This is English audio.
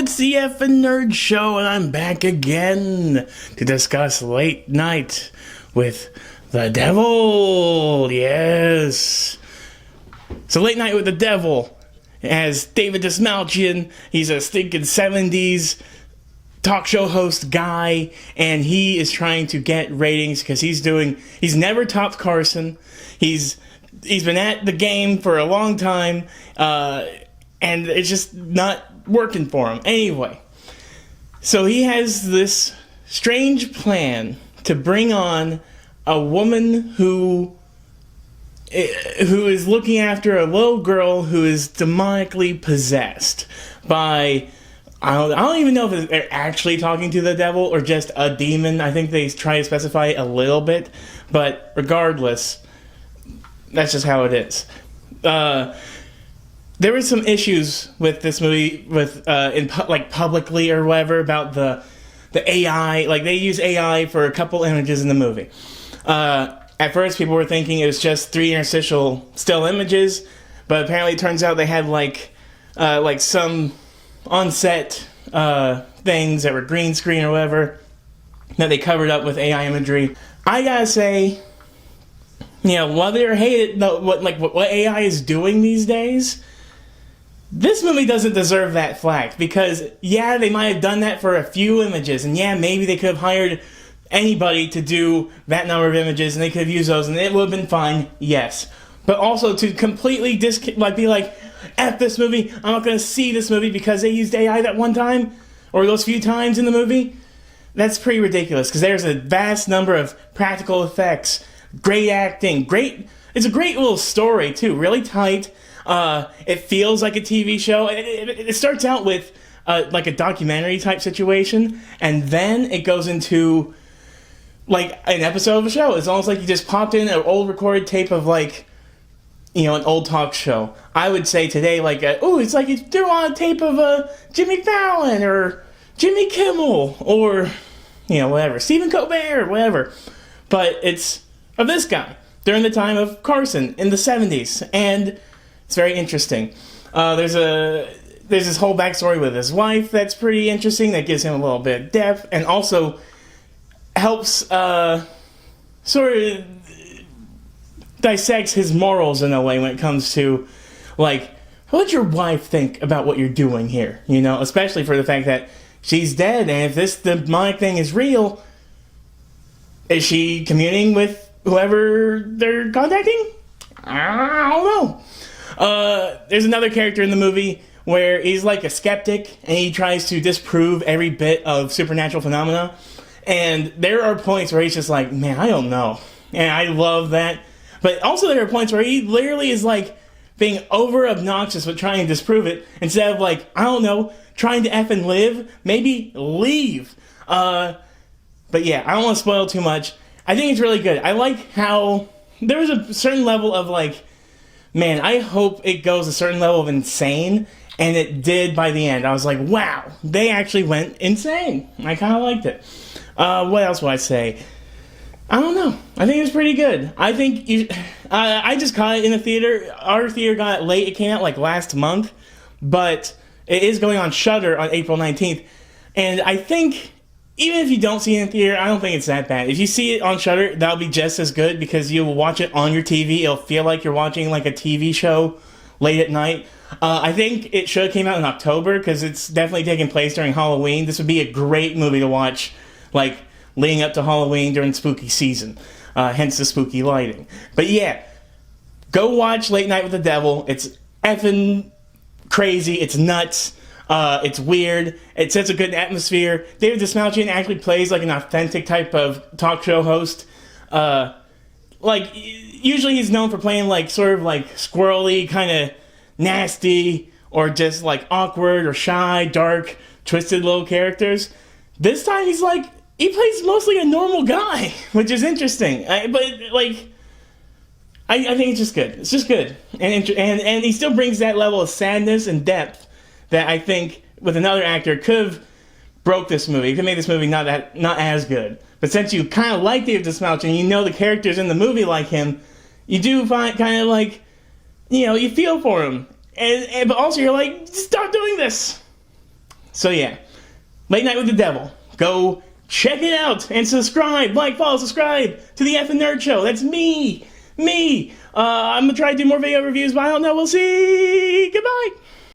it's the Effin Nerd Show, and I'm back again to discuss Late Night with the Devil. Yes. So Late Night with the Devil has David Dismalchian. He's a stinking 70s talk show host guy, and he is trying to get ratings because he's never topped Carson. He's been at the game for a long time, and it's just not working for him. Anyway, so he has this strange plan to bring on a woman who is looking after a little girl who is demonically possessed by, I don't even know if they're actually talking to the devil or just a demon. I think they try to specify it a little bit, but regardless, that's just how it is. There were some issues with this movie, with publicly or whatever, about the AI. Like, they use AI for a couple images in the movie. At first, people were thinking it was just 3 interstitial still images, but apparently it turns out they had like some on-set things that were green screen or whatever that they covered up with AI imagery. I gotta say, love it or hate it, what AI is doing these days, this movie doesn't deserve that flack, because yeah, they might have done that for a few images, and yeah, maybe they could have hired anybody to do that number of images, and they could have used those, and it would have been fine, yes. But also to completely be like, F this movie, I'm not going to see this movie because they used AI that one time, or those few times in the movie, that's pretty ridiculous, because there's a vast number of practical effects, great acting, it's a great little story too, really tight. It feels like a TV show. It starts out with like a documentary type situation, and then it goes into like an episode of a show. It's almost like you just popped in an old recorded tape of an old talk show. I would say today, it's like you threw on a tape of Jimmy Fallon or Jimmy Kimmel or whatever, Stephen Colbert, whatever. But it's of this guy during the time of Carson in the 70s, and it's very interesting. There's this whole backstory with his wife that's pretty interesting, that gives him a little bit of depth, and also helps sort of dissects his morals in a way when it comes to, what'd your wife think about what you're doing here? Especially for the fact that she's dead, and if this demonic thing is real, is she communing with whoever they're contacting? I don't know. There's another character in the movie where he's like a skeptic, and he tries to disprove every bit of supernatural phenomena. And there are points where he's just like, man, I don't know. And I love that. But also there are points where he literally is being over obnoxious with trying to disprove it, instead of I don't know, trying to effing live, maybe leave. But yeah, I don't want to spoil too much. I think it's really good. I like how there was a certain level of man, I hope it goes a certain level of insane, and it did by the end. I was like, wow, they actually went insane. I kind of liked it. What else would I say? I don't know. I think it was pretty good. I think I just caught it in the theater. Our theater got it late. It came out last month, but it is going on Shudder on April 19th. And I think even if you don't see it in the theater, I don't think it's that bad. If you see it on Shudder, that'll be just as good, because you'll watch it on your TV. It'll feel like you're watching a TV show late at night. I think it should have came out in October, because it's definitely taking place during Halloween. This would be a great movie to watch leading up to Halloween during spooky season, hence the spooky lighting. But yeah, go watch Late Night with the Devil. It's effing crazy. It's nuts. It's weird. It sets a good atmosphere. David Dismalchian actually plays an authentic type of talk show host. Usually he's known for playing sort of squirrely, kind of nasty, or just awkward or shy, dark, twisted little characters. This time he's he plays mostly a normal guy, which is interesting. I think it's just good. It's just good, and he still brings that level of sadness and depth that I think with another actor could have broke this movie. It could make this movie not as good. But since you kind of like David Dismalchian, the characters in the movie like him, you do find kind of you feel for him, but also you're stop doing this. So yeah, Late Night with the Devil. Go check it out and subscribe, like, follow, subscribe to the Effin Nerd Show. That's me. I'm gonna try to do more video reviews, but I don't know. We'll see. Goodbye.